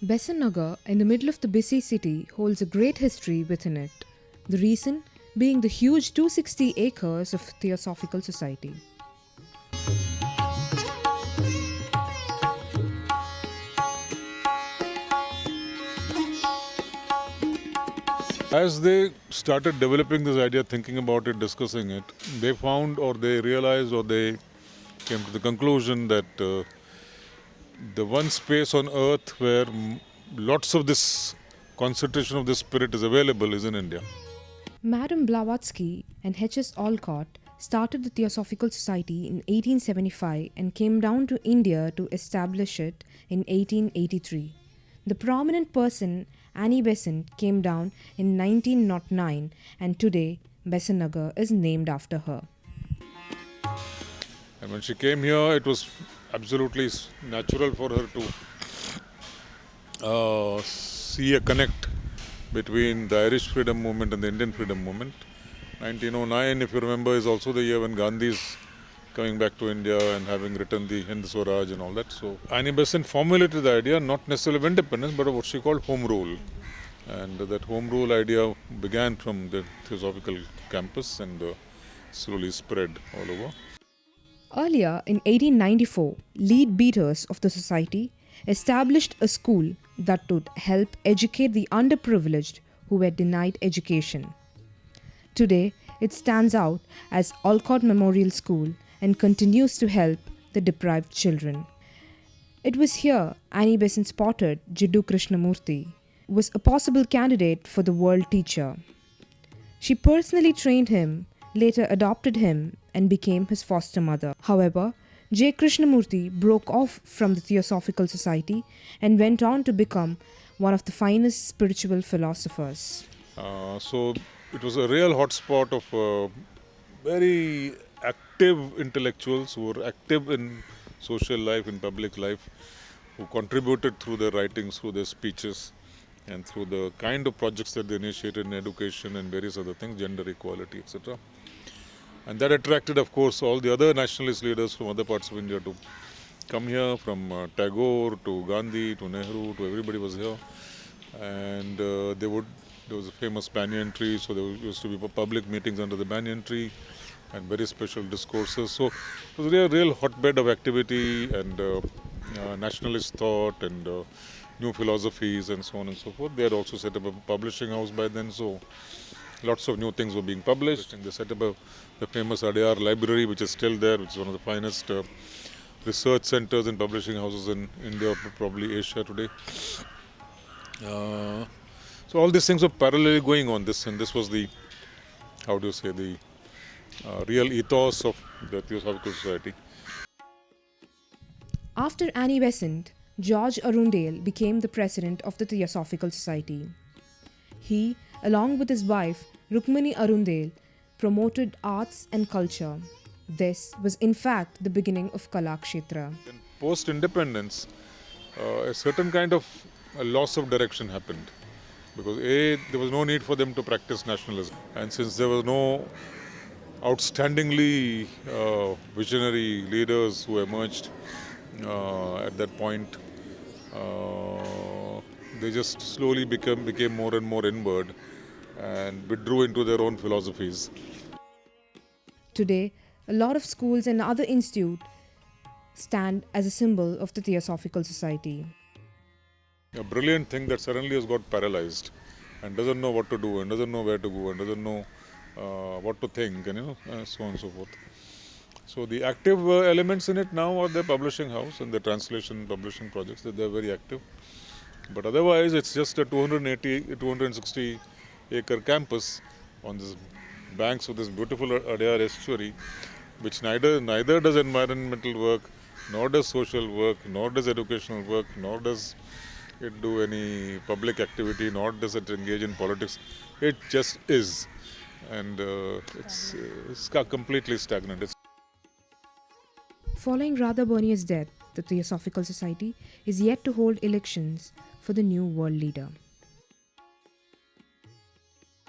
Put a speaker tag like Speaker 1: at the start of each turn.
Speaker 1: Besant in the middle of the busy city, holds a great history within it. The reason being the huge 260 acres of Theosophical Society.
Speaker 2: As they started developing this idea, thinking about it, discussing it, they found or they realized or they came to the conclusion that the one space on earth where lots of this concentration of this spirit is available is in India.
Speaker 1: Madame Blavatsky and H.S. Olcott started the Theosophical Society in 1875 and came down to India to establish it in 1883. The prominent person Annie Besant came down in 1909 and today Besant is named after her.
Speaker 2: And when she came here, it was absolutely natural for her to see a connect between the Irish freedom movement and the Indian freedom movement. 1909, if you remember, is also the year when Gandhi is coming back to India and having written the Hind Swaraj and all that. So Annie Besant formulated the idea not necessarily of independence, but of what she called home rule. And that home rule idea began from the Theosophical campus and slowly spread all over.
Speaker 1: Earlier in 1894, lead beaters of the society established a school that would help educate the underprivileged who were denied education. Today, it stands out as Olcott Memorial School and continues to help the deprived children. It was here Annie Besant spotted Jiddu Krishnamurti was a possible candidate for the world teacher. She personally trained him, later adopted him, and became his foster mother. However, J. Krishnamurti broke off from the Theosophical Society and went on to become one of the finest spiritual philosophers.
Speaker 2: So it was a real hotspot of very active intellectuals who were active in social life, in public life, who contributed through their writings, through their speeches, and through the kind of projects that they initiated in education and various other things, gender equality, etc. And that attracted, of course, all the other nationalist leaders from other parts of India to come here, from Tagore to Gandhi to Nehru to everybody was here. And there was a famous banyan tree, so there used to be public meetings under the banyan tree and very special discourses. So it was a real hotbed of activity and nationalist thought and new philosophies and so on and so forth. They had also set up a publishing house by then, so lots of new things were being published. And they set up the famous Adyar library, which is still there, which is one of the finest research centers and publishing houses in India, probably Asia today. So all these things were parallelly going on. This was the, the real ethos of the Theosophical Society.
Speaker 1: After Annie Besant, George Arundel became the president of the Theosophical Society. He, along with his wife Rukmini Arundel, promoted arts and culture. This was in fact the beginning of Kala Kshetra.
Speaker 2: Post-independence, a certain kind of a loss of direction happened, because there was no need for them to practice nationalism, and since there was no outstandingly visionary leaders who emerged at that point, they just slowly became more and more inward and withdrew into their own philosophies.
Speaker 1: Today, a lot of schools and other institutes stand as a symbol of the Theosophical Society.
Speaker 2: A brilliant thing that suddenly has got paralyzed and doesn't know what to do and doesn't know where to go and doesn't know what to think and so on and so forth. So the active elements in it now are the publishing house and the translation publishing projects. They're very active. But otherwise, it's just a 260 acre campus on the banks of this beautiful Adyar estuary, which neither does environmental work, nor does social work, nor does educational work, nor does it do any public activity, nor does it engage in politics. It just is. And it's completely stagnant.
Speaker 1: Following Radha Burnier's death, the Theosophical Society is yet to hold elections for the new world leader.